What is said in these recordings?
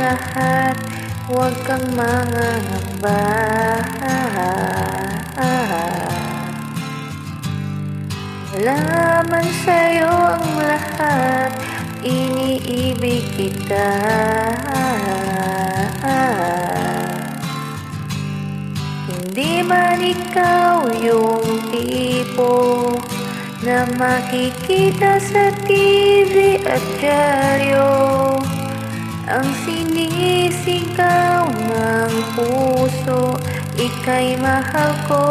lahat, huwag kang mangangamba. Wala man sa'yo ang lahat, iniibig kita. Hindi man ikaw yung tipo na makikita sa TV at dyaryo, ang sinisigaw ng puso, ika'y mahal ko.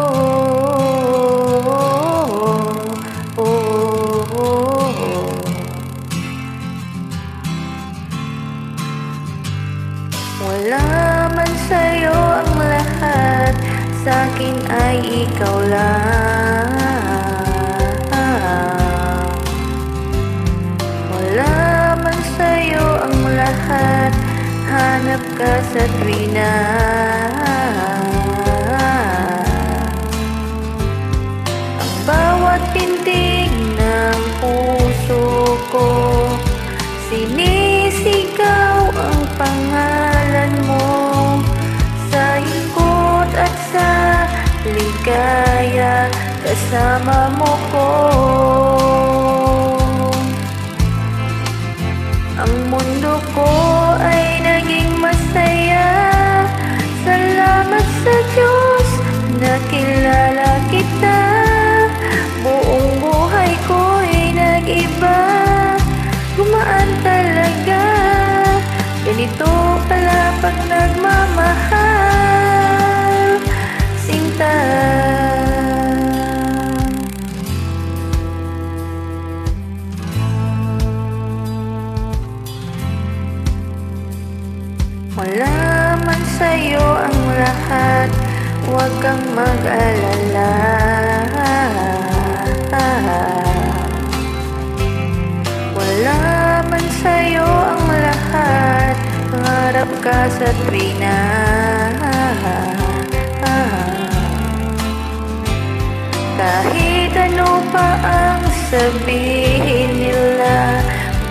Wala man sa'yo ang lahat, sa'kin ay ikaw lang. Wala man sa'yo ang lahat, hanap ka sa tuwina. Ang bawat pintig ng puso ko, sinisigaw ang pangalan mo. Sa ikot at sa ligaya, kasama mo ko. Ang mundo ko ay naging masaya, salamat sa Diyos, nakilala kita. Buong buhay ko'y nag-iba, gumaan talaga. Ganito pala pag nagmamahal, sinta. Wala man sa'yo ang lahat, huwag kang mag-alala. Wala man sa'yo ang lahat, harap ka sa tuwina. Kahit ano pa ang sabihin nila,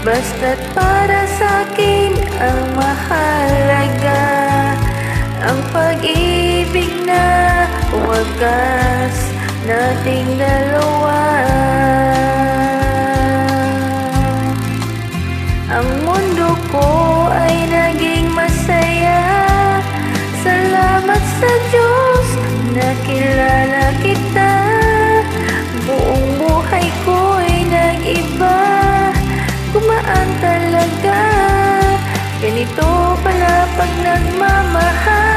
basta't para sa'kin ang mahalaga, ang pag-ibig na wagas nating dalawa. Ang mundo ko ay naging masaya, salamat sa Diyos, nakilala kita. Buong buhay ko'y nag-iba, gumaan talaga. Ganito pala pag nagmamahal.